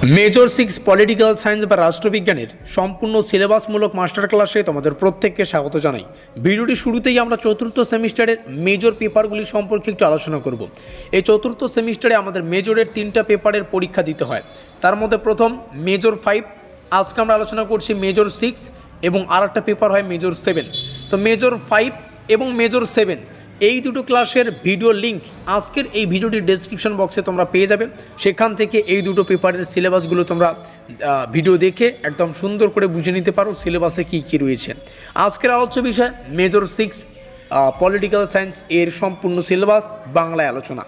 Major 6 political science বা রাষ্ট্রবিজ্ঞানের সম্পূর্ণ সিলেবাসমূলক master ক্লাসে তোমাদের প্রত্যেককে স্বাগত জানাই। ভিডিওটি শুরুতেই আমরা চতুর্থ সেমিস্টারের মেজর পেপারগুলি সম্পর্কে একটু আলোচনা করব। এই চতুর্থ সেমিস্টারে আমাদের মেজরের 3টা পেপারের পরীক্ষা দিতে হয়। তার মধ্যে প্রথম মেজর 5, আজকে আমরা আলোচনা করছি মেজর 6 এবং আরেকটা পেপার হয় মেজর 7। তো মেজর 5 এবং মেজর 7 এই দুটো ক্লাসের ভিডিও লিঙ্ক আজকের এই ভিডিওটির ডেসক্রিপশন বক্সে তোমরা পেয়ে যাবে। সেখান থেকে এই দুটো পেপারের সিলেবাসগুলো তোমরা ভিডিও দেখে একদম সুন্দর করে বুঝে নিতে পারো সিলেবাসে কী কী রয়েছে। আজকের আলোচ্য বিষয় মেজর 6 পলিটিক্যাল সায়েন্স এর সম্পূর্ণ সিলেবাস বাংলায় আলোচনা।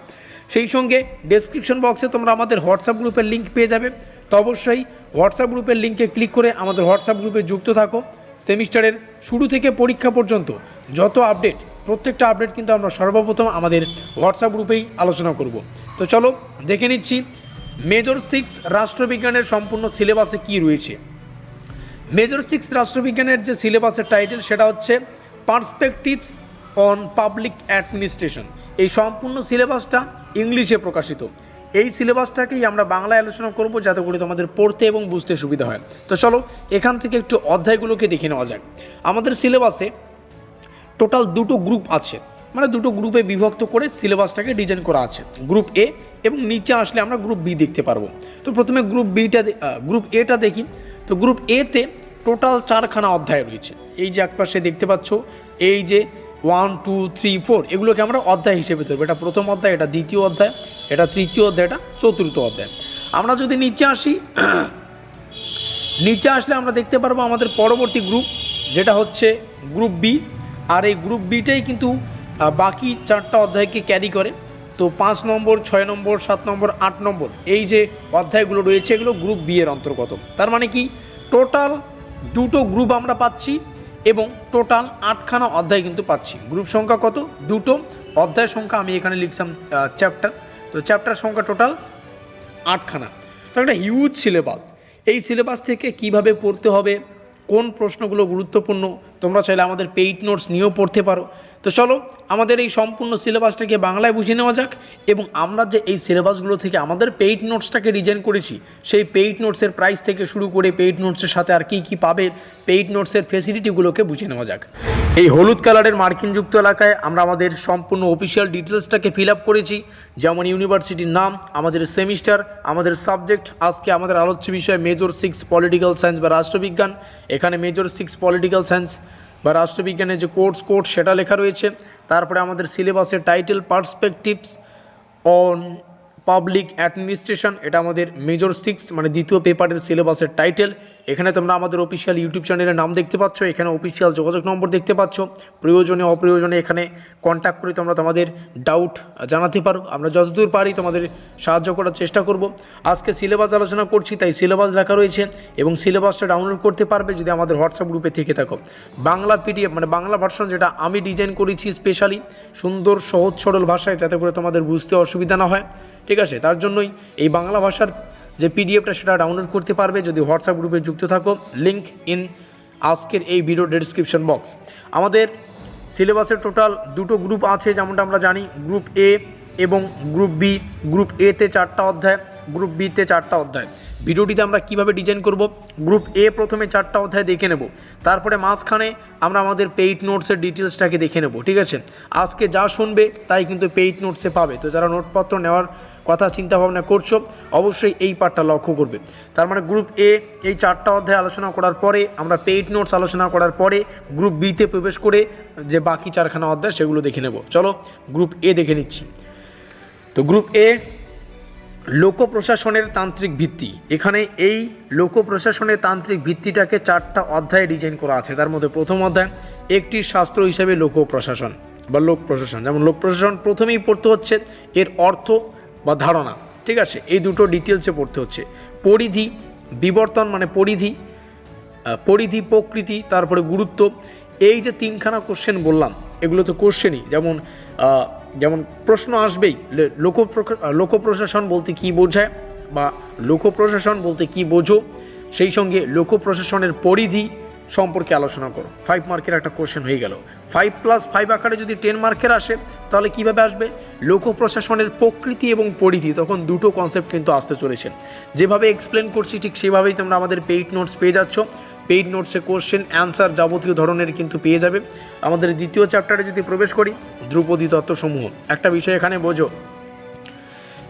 সেই সঙ্গে ডেসক্রিপশন বক্সে তোমরা আমাদের হোয়াটসঅ্যাপ গ্রুপের লিঙ্ক পেয়ে যাবে। তো অবশ্যই হোয়াটসঅ্যাপ গ্রুপের লিঙ্কে ক্লিক করে আমাদের হোয়াটসঅ্যাপ গ্রুপে যুক্ত থাকো। সেমিস্টারের শুরু থেকে পরীক্ষা পর্যন্ত যত আপডেট, প্রত্যেকটা আপডেট কিন্তু আমরা সর্বপ্রথম আমাদের হোয়াটসঅ্যাপ গ্রুপেই আলোচনা করব। তো চলো দেখে নিচ্ছি মেজর 6 রাষ্ট্রবিজ্ঞানের সম্পূর্ণ সিলেবাসে কি রয়েছে। মেজর 6 রাষ্ট্রবিজ্ঞানের যে সিলেবাসের টাইটেল সেটা হচ্ছে পার্সপেক্টিভস অন পাবলিক অ্যাডমিনিস্ট্রেশন। এই সম্পূর্ণ সিলেবাসটা ইংলিশে প্রকাশিত। এই সিলেবাসটাকেই আমরা বাংলায় আলোচনা করব যাতে করে তোমাদের পড়তে এবং বুঝতে সুবিধা হয়। তো চলো এখান থেকে একটু অধ্যায়গুলোকে দেখে নেওয়া যাক। আমাদের সিলেবাসে টোটাল দুটো গ্রুপ আছে, মানে দুটো গ্রুপে বিভক্ত করে সিলেবাসটাকে ডিজাইন করা আছে। গ্রুপ এ এবং নিচে আসলে আমরা গ্রুপ বি দেখতে পারবো। তো প্রথমে গ্রুপ এটা দেখি। তো গ্রুপ এতে টোটাল 4খানা অধ্যায় রয়েছে। এই যে একপাশে দেখতে পাচ্ছ, এই যে 1, 2, 3, 4 এগুলোকে আমরা অধ্যায় হিসেবে ধরবো। এটা প্রথম অধ্যায়, এটা দ্বিতীয় অধ্যায়, এটা তৃতীয় অধ্যায়, এটা চতুর্থ অধ্যায়। আমরা যদি নিচে আসি, নিচে আসলে আমরা দেখতে পারবো আমাদের পরবর্তী গ্রুপ যেটা হচ্ছে গ্রুপ বি। আর এই গ্রুপ বিটাই কিন্তু বাকি 4টা অধ্যায়কে ক্যারি করে। তো 5 নম্বর, 6 নম্বর, 7 নম্বর, 8 নম্বর এই যে অধ্যায়গুলো রয়েছে এগুলো গ্রুপ বি এর অন্তর্গত। তার মানে কি টোটাল দুটো গ্রুপ আমরা পাচ্ছি এবং টোটাল 8খানা অধ্যায় কিন্তু পাচ্ছি। গ্রুপ সংখ্যা কত? দুটো, অধ্যায় সংখ্যা আমি এখানে লিখলাম চ্যাপ্টার। তো চ্যাপ্টার সংখ্যা টোটাল 8খানা। তো একটা হিউজ সিলেবাস। এই সিলেবাস থেকে কিভাবে পড়তে হবে, কোন প্রশ্নগুলো গুরুত্বপূর্ণ, তোমরা চাইলে আমাদের পেইড নোটস নিয়েও পড়তে পারো। তো চলো আমাদের এই সম্পূর্ণ সিলেবাসটাকে বাংলায় বুঝে নেওয়া যাক এবং আমরা যে এই সিলেবাসগুলো থেকে আমাদের পেইড নোটসটাকে ডিজাইন করেছি সেই পেইড নোটসের প্রাইস থেকে শুরু করে পেইড নোটসের সাথে আর কী পাবে, পেইড নোটসের ফেসিলিটিগুলোকে বুঝে নেওয়া যাক। এই হলুদ কালারের মার্কিনযুক্ত এলাকায় আমরা আমাদের সম্পূর্ণ অফিসিয়াল ডিটেলসটাকে ফিল আপ করেছি, যেমন ইউনিভার্সিটির নাম, আমাদের সেমিস্টার, আমাদের সাবজেক্ট। আজকে আমাদের আলোচ্য বিষয় মেজর 6 পলিটিক্যাল সায়েন্স বা রাষ্ট্রবিজ্ঞান। এখানে মেজর 6 পলিটিক্যাল সায়েন্স বা রাষ্ট্রবিজ্ঞানের যে কোর্স সেটা লেখা রয়েছে। তারপরে আমাদের সিলেবাসের title perspectives on public administration, এটা আমাদের মেজর 6 মানে দ্বিতীয় পেপারের সিলেবাসের টাইটেল। এখানে তোমরা আমাদের অফিসিয়াল ইউটিউব চ্যানেলের নাম দেখতে পাচ্ছ, এখানে অফিসিয়াল যোগাযোগ নম্বর দেখতে পাচ্ছ। প্রয়োজনে অপ্রয়োজনে এখানে কন্ট্যাক্ট করে তোমরা তোমাদের ডাউট জানাতে পারো। আমরা যতদূর পারি তোমাদের সাহায্য করার চেষ্টা করব। আজকে সিলেবাস আলোচনা করছি তাই সিলেবাস লেখা রয়েছে এবং সিলেবাসটা ডাউনলোড করতে পারবে যদি আমাদের হোয়াটসঅ্যাপ গ্রুপে থেকে থাকো। বাংলা পিডিএফ মানে বাংলা ভার্সন যেটা আমি ডিজাইন করেছি স্পেশালি সুন্দর সহজ সরল ভাষায়, যাতে করে তোমাদের বুঝতে অসুবিধা না হয়, ঠিক আছে? তার জন্যই এই বাংলা ভাষার যে পিডিএফটা সেটা ডাউনলোড করতে পারবে যদি হোয়াটসঅ্যাপ গ্রুপে যুক্ত থাকো। লিঙ্ক ইন আজকের এই ভিডিও ডেসক্রিপশন বক্স। আমাদের সিলেবাসের টোটাল দুটো গ্রুপ আছে যেমনটা আমরা জানি, গ্রুপ এ এবং গ্রুপ বি। গ্রুপ এতে 4টা অধ্যায়, গ্রুপ বিতে 4টা অধ্যায়। ভিডিওটিতে আমরা কিভাবে ডিজাইন করব, গ্রুপ এ প্রথমে 4টা অধ্যায় দেখে নেব, তারপরে মাঝখানে আমরা আমাদের পেইড নোটসের ডিটেলসটাকে দেখে নেব, ঠিক আছে? আজকে যা শুনবে তাই কিন্তু পেইড নোটসে পাবে। তো যারা নোটপত্র নেওয়ার কথা চিন্তা ভাবনা করছো অবশ্যই এই পার্টটা লক্ষ্য করবে। তার মানে গ্রুপ এ এই 4টা অধ্যায় আলোচনা করার পরে আমরা পেইড নোটস আলোচনা করার পরে গ্রুপ বিতে প্রবেশ করে যে বাকি 4খানা অধ্যায় সেগুলো দেখে নেব। চলো গ্রুপ এ দেখে নিচ্ছি। তো গ্রুপ এ লোক প্রশাসনের তান্ত্রিক ভিত্তি। এখানে এই লোক প্রশাসনের তান্ত্রিক ভিত্তিটাকে 4টা অধ্যায়ে ডিজাইন করা আছে। তার মধ্যে প্রথম অধ্যায় একটি শাস্ত্র হিসেবে লোক প্রশাসন বা লোক প্রশাসন। যেমন লোক প্রশাসন প্রথমেই পড়তে হচ্ছে এর অর্থ বা ধারণা, ঠিক আছে? এই দুটো ডিটেলসে পড়তে হচ্ছে। পরিধি, বিবর্তন মানে পরিধি, প্রকৃতি, তারপরে গুরুত্ব। এই যে 3খানা কোশ্চেন বললাম এগুলো তো কোশ্চেনই, যেমন প্রশ্ন আসবেই লোক প্রশাসন বলতে কি বোঝায় বা লোক প্রশাসন বলতে কি বোঝো, সেই সঙ্গে লোক প্রশাসনের পরিধি, সম্পর্কে আলোচনা করো। 5 মার্কের একটা কোশ্চেন হয়ে গেল। 5+5 আকারে যদি 10 মার্কের আসে তাহলে কীভাবে আসবে? লোক প্রশাসনের প্রকৃতি এবং পরিধি, তখন দুটো কনসেপ্ট কিন্তু আসতে চলেছে। যেভাবে এক্সপ্লেন করছি ঠিক সেভাবেই তোমরা আমাদের পেইড নোটস পেয়ে যাচ্ছ। পেইড নোটসে কোশ্চেন অ্যান্সার যাবতীয় ধরনের কিন্তু পেয়ে যাবে। আমাদের দ্বিতীয় চ্যাপ্টারে যদি প্রবেশ করি, ধ্রুপদী তত্ত্বসমূহ, একটা বিষয় এখানে বোঝো,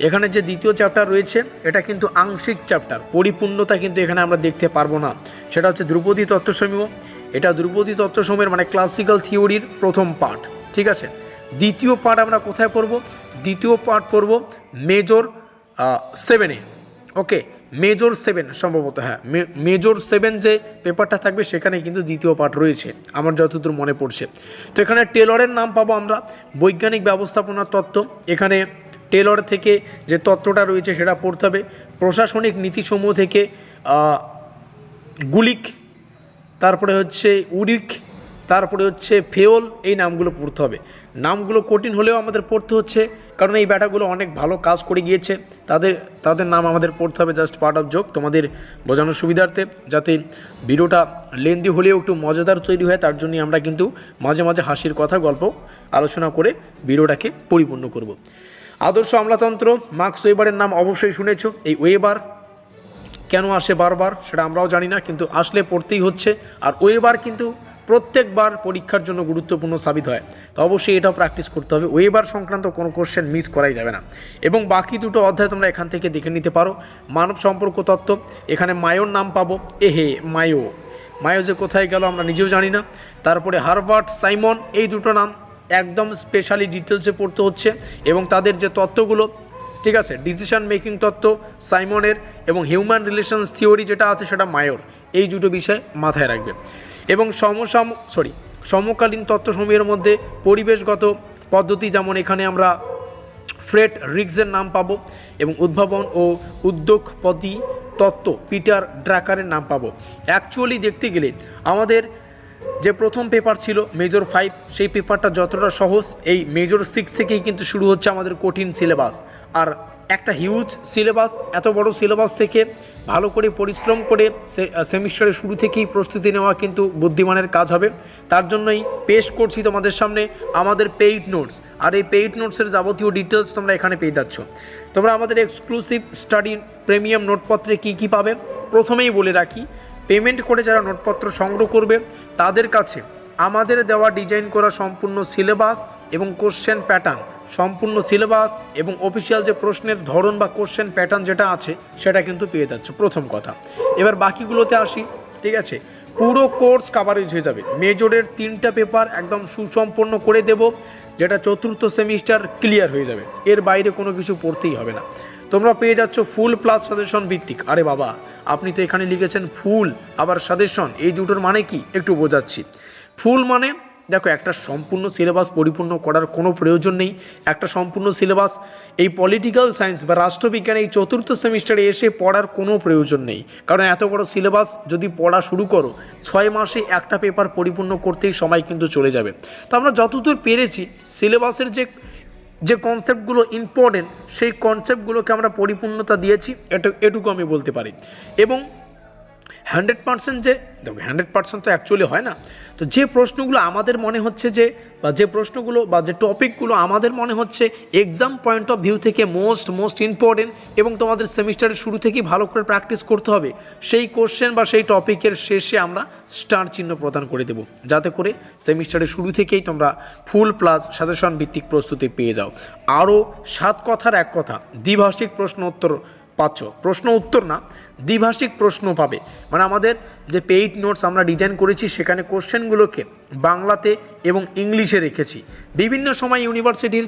এখানে যে দ্বিতীয় চ্যাপ্টার রয়েছে এটা কিন্তু আংশিক চ্যাপ্টার, পরিপূর্ণতা কিন্তু এখানে আমরা দেখতে পারবো না। সেটা হচ্ছে ধ্রুপদী তত্ত্বসমূহ। এটা ধ্রুপদী তত্ত্বসমূহের মানে ক্লাসিক্যাল থিওরির প্রথম পার্ট, ঠিক আছে। দ্বিতীয় পার্ট আমরা কোথায় পড়ব? দ্বিতীয় পার্ট পড়ব মেজর 7-এ। ওকে, মেজর 7 সম্ভবত, হ্যাঁ মেজর 7 যে পেপারটা থাকবে সেখানে কিন্তু দ্বিতীয় পার্ট রয়েছে আমার যতদূর মনে পড়ছে। তো এখানে টেলরের নাম পাবো আমরা, বৈজ্ঞানিক ব্যবস্থাপনার তত্ত্ব। এখানে টেলর থেকে যে তত্ত্বটা রয়েছে সেটা পড়তে হবে। প্রশাসনিক নীতিসমূহ থেকে গুলিক, তারপরে হচ্ছে উরিক, তারপরে হচ্ছে ফেওল, এই নামগুলো পড়তে হবে। নামগুলো কঠিন হলেও আমাদের পড়তে হচ্ছে, কারণ এই ব্যাটাগুলো অনেক ভালো কাজ করে গিয়েছে, তাদের নাম আমাদের পড়তে হবে। জাস্ট পার্ট অফ জোক, তোমাদের বোঝানোর সুবিধার্থে, যাতে ভিডিওটা লেন্দি হলেও একটু মজাদার তৈরি হয়, তার জন্যই আমরা কিন্তু মাঝে মাঝে হাসির কথা, গল্প আলোচনা করে ভিডিওটাকে পরিপূর্ণ করব। আদর্শ আমলাতন্ত্র, মার্কস ওয়েবারের নাম অবশ্যই শুনেছ। এই ওয়েবার কেন আসে বারবার সেটা আমরাও জানি না, কিন্তু আসলে পড়তেই হচ্ছে। আর ওয়েবার কিন্তু প্রত্যেকবার পরীক্ষার জন্য গুরুত্বপূর্ণ সাবিত হয়, তো অবশ্যই এটাও প্র্যাকটিস করতে হবে। ওয়েবার সংক্রান্ত কোনো কোশ্চেন মিস করাই যাবে না। এবং বাকি দুটো অধ্যায় তোমরা এখান থেকে দেখে নিতে পারো। মানব সম্পর্ক তত্ত্ব, এখানে মায়োর নাম পাবো। মায়ো যে কোথায় গেল আমরা নিজেও জানি না। তারপরে হারবার্ট সাইমন, এই দুটো নাম একদম স্পেশালি ডিটেলসে পড়তে হচ্ছে, এবং তাদের যে তত্ত্বগুলো, ঠিক আছে, ডিসিশন মেকিং তত্ত্ব সাইমনের, এবং হিউম্যান রিলেশনস থিওরি যেটা আছে সেটা মায়োর, এই দুটো বিষয় মাথায় রাখবে। এবং সমকালীন তত্ত্বসমূহের মধ্যে পরিবেশগত পদ্ধতি, যেমন এখানে আমরা ফ্রেড রিগসের নাম পাবো, এবং উদ্ভাবন ও উদ্যোগপতি তত্ত্ব পিটার ড্রাকারের নাম পাবো। অ্যাকচুয়ালি দেখতে গেলে আমাদের যে প্রথম পেপার ছিল মেজর 5, সেই পেপারটা যতটা সহজ, এই মেজর 6 থেকেই কিন্তু শুরু হচ্ছে আমাদের কঠিন সিলেবাস। আর একটা হিউজ সিলেবাস, এত বড় সিলেবাস থেকে ভালো করে পরিশ্রম করে সেমিস্টারের শুরু থেকেই প্রস্তুতি নেওয়া কিন্তু বুদ্ধিমানের কাজ হবে। তার জন্যই পেশ করছি তোমাদের সামনে আমাদের পেইড নোটস। আর এই পেইড নোটসের যাবতীয় ডিটেলস তোমরা এখানে পেয়ে যাচ্ছ। তোমরা আমাদের এক্সক্লুসিভ স্টাডি প্রিমিয়াম নোটপত্রে কী কী পাবে প্রথমেই বলে রাখি। পেমেন্ট করে যারা নোটপত্র সংগ্রহ করবে তাদের কাছে আমাদের দেওয়া ডিজাইন করা সম্পূর্ণ সিলেবাস এবং কোশ্চেন প্যাটার্ন, সম্পূর্ণ সিলেবাস এবং অফিসিয়াল যে প্রশ্নের ধরন বা কোশ্চেন প্যাটার্ন যেটা আছে সেটা কিন্তু পেয়ে যাচ্ছ, প্রথম কথা। এবার বাকিগুলোতে আসি, ঠিক আছে। পুরো কোর্স কাভারেজ হয়ে যাবে। মেজরের 3টা পেপার একদম সুসম্পন্ন করে দেব, যেটা চতুর্থ সেমিস্টার ক্লিয়ার হয়ে যাবে। এর বাইরে কোনো কিছু পড়তেই হবে না। তোমরা পেয়ে যাচ্ছ ফুল প্লাস সাজেশন ভিত্তিক। আরে বাবা, আপনি তো এখানে লিখেছেন ফুল আবার সাজেশন, এই দুটোর মানে কি একটু বোঝাচ্ছি। ফুল মানে দেখো, একটা সম্পূর্ণ সিলেবাস পরিপূর্ণ করার কোনো প্রয়োজন নেই। একটা সম্পূর্ণ সিলেবাস এই পলিটিক্যাল সায়েন্স বা রাষ্ট্রবিজ্ঞান এই চতুর্থ সেমিস্টারে এসে পড়ার কোনো প্রয়োজন নেই, কারণ এত বড় সিলেবাস যদি পড়া শুরু করো 6 মাসে একটা পেপার পরিপূর্ণ করতেই সময় কিন্তু চলে যাবে। তো আমরা যতদূর পেরেছি সিলেবাসের যে কনসেপ্টগুলো ইম্পর্টেন্ট সেই কনসেপ্টগুলোকে আমরা পরিপূর্ণতা দিয়েছি, এটুকু আমি বলতে পারি। এবং 100% যে দেখো 100% তো অ্যাকচুয়ালি হয় না। তো যে প্রশ্নগুলো আমাদের মনে হচ্ছে বা যে টপিকগুলো আমাদের মনে হচ্ছে এক্সাম পয়েন্ট অফ ভিউ থেকে মোস্ট ইম্পর্টেন্ট এবং তোমাদের সেমিস্টারের শুরু থেকেই ভালো করে প্র্যাকটিস করতে হবে, সেই কোশ্চেন বা সেই টপিকের শেষে আমরা স্টার চিহ্ন প্রদান করে দেব, যাতে করে সেমিস্টারের শুরু থেকেই তোমরা ফুল প্লাস সাজেশন ভিত্তিক প্রস্তুতি পেয়ে যাও। আরও 7 কথার 1 কথা দ্বিভাষিক প্রশ্ন উত্তর পাচ্ছ, প্রশ্ন উত্তর না, দ্বিভাষিক প্রশ্ন পাবে। মানে আমাদের যে পেইড নোটস আমরা ডিজাইন করেছি সেখানে কোশ্চেনগুলোকে বাংলাতে এবং ইংলিশে রেখেছি। বিভিন্ন সময় ইউনিভার্সিটির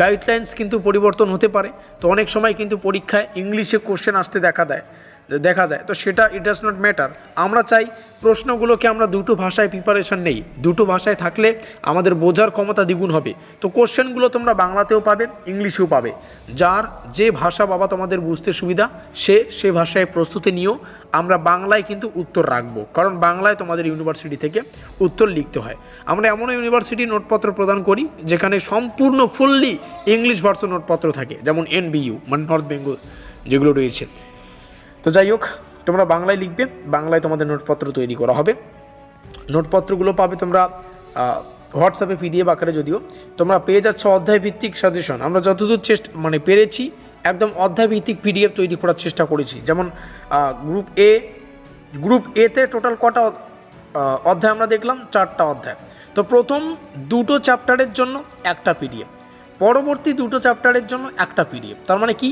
গাইডলাইন্স কিন্তু পরিবর্তন হতে পারে, তো অনেক সময় কিন্তু পরীক্ষায় ইংলিশে কোশ্চেন আসতে দেখা যায়, তো সেটা ইট ডাজ নট ম্যাটার। আমরা চাই প্রশ্নগুলোকে আমরা দুটো ভাষায় প্রিপারেশন নেই, দুটো ভাষায় থাকলে আমাদের বোঝার ক্ষমতা দ্বিগুণ হবে। তো কোশ্চেনগুলো তোমরা বাংলাতেও পাবে, ইংলিশেও পাবে। যার যে ভাষা বাবা তোমাদের বুঝতে সুবিধা সে ভাষায় প্রস্তুতি নিয়েও আমরা বাংলায় কিন্তু উত্তর রাখবো, কারণ বাংলায় তোমাদের ইউনিভার্সিটি থেকে উত্তর লিখতে হয়। আমরা এমনও ইউনিভার্সিটি নোটপত্র প্রদান করি যেখানে সম্পূর্ণ ফুললি ইংলিশ ভার্সন নোটপত্র থাকে, যেমন NBU মানে নর্থ বেঙ্গল যেগুলো রয়েছে। তো যাই হোক, তোমরা বাংলায় লিখবে, বাংলায় তোমাদের নোটপত্র তৈরি করা হবে। নোটপত্রগুলো পাবে তোমরা হোয়াটসঅ্যাপে পিডিএফ আকারে, যদিও তোমরা পেয়ে যাচ্ছ অধ্যায় ভিত্তিক সাজেশন। আমরা যতদূর পেরেছি একদম অধ্যায় ভিত্তিক পিডিএফ তৈরি করার চেষ্টা করেছি। যেমন গ্রুপ এতে টোটাল কটা অধ্যায় আমরা দেখলাম? 4টা অধ্যায়। তো প্রথম 2টো চ্যাপ্টারের জন্য একটা পিডিএফ, পরবর্তী 2টো চ্যাপ্টারের জন্য একটা পিডিএফ। তার মানে কি,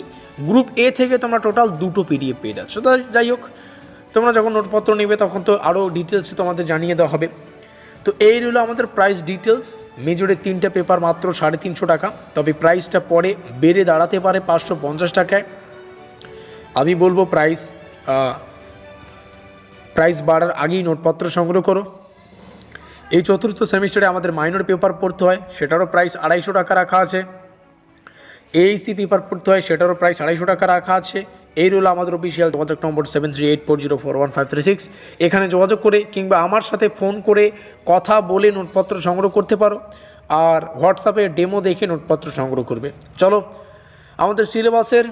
গ্রুপ এ থেকে তোমরা টোটাল 2টো পিডিএফ পেয়ে যাচ্ছ। তো যাই হোক, তোমরা যখন নোটপত্র নেবে তখন তো আরও ডিটেলসে তোমাদের জানিয়ে দেওয়া হবে। তো এই রইল আমাদের প্রাইস ডিটেলস। মেজরের 3টে পেপার মাত্র 350 টাকা, তবে প্রাইসটা পরে বেড়ে দাঁড়াতে পারে 550 টাকায়। আমি বলবো প্রাইস বাড়ার আগেই নোটপত্র সংগ্রহ করো। এই চতুর্থ সেমিস্টারে আমাদের মাইনর পেপার পড়তে হয়, সেটারও প্রাইস 250 টাকা রাখা আছে। এইসি পেপার পড়তে হয়, সেটারও প্রাইস 250 টাকা রাখা আছে। এই রইল আমাদের অফিসিয়াল যোগাযোগ নম্বর 7384041536। এখানে যোগাযোগ করে কিংবা আমার সাথে ফোন করে কথা বলে নোটপত্র সংগ্রহ করতে পারো, আর হোয়াটসঅ্যাপে ডেমো দেখে নোটপত্র সংগ্রহ করবে। চলো আমাদের সিলেবাসের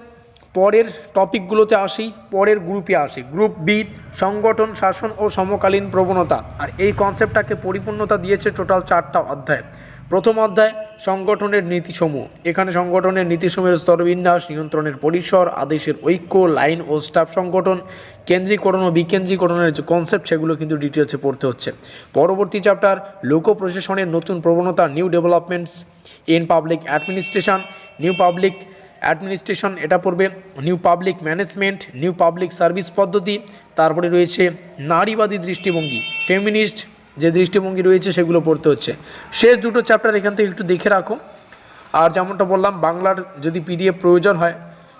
পরের টপিকগুলোতে আসি, পরের গ্রুপে আসি। গ্রুপ বি, সংগঠন, শাসন ও সমকালীন প্রবণতা। আর এই কনসেপ্টটাকে পরিপূর্ণতা দিয়েছে টোটাল 4টা অধ্যায়। প্রথম অধ্যায় সংগঠনের নীতিসমূহ। এখানে সংগঠনের নীতিসমূহের স্তরবিন্যাস, নিয়ন্ত্রণের পরিসর, আদেশের ঐক্য, লাইন ও স্টাফ সংগঠন, কেন্দ্রীকরণ ও বিকেন্দ্রীকরণের যে কনসেপ্ট, সেগুলো কিন্তু ডিটেলসে পড়তে হচ্ছে। পরবর্তী চ্যাপ্টার লোক প্রশাসনের নতুন প্রবণতা, new developments in public administration. New public administration এটা পড়বে, new public management, new public service পদ্ধতি। তারপরে রয়েছে নারীবাদী দৃষ্টিভঙ্গি, ফেমিনিস্ট যে দৃষ্টিভঙ্গি রয়েছে সেগুলো পড়তে হচ্ছে। শেষ 2টো চ্যাপ্টার এখান থেকে একটু দেখে রাখো। আর যেমনটা বললাম, বাংলার যদি পিডিএফ প্রয়োজন হয়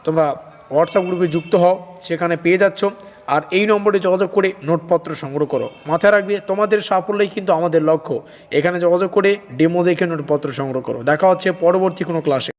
তোমরা হোয়াটসঅ্যাপ গ্রুপে যুক্ত হও, সেখানে পেয়ে যাচ্ছ। আর এই নম্বরে যোগাযোগ করে নোটপত্র সংগ্রহ করো। মাথায় রাখবে, তোমাদের সাফল্যই কিন্তু আমাদের লক্ষ্য। এখানে যোগাযোগ করে ডেমো দেখে নোটপত্র সংগ্রহ করো। দেখা হচ্ছে পরবর্তী কোনো ক্লাসে।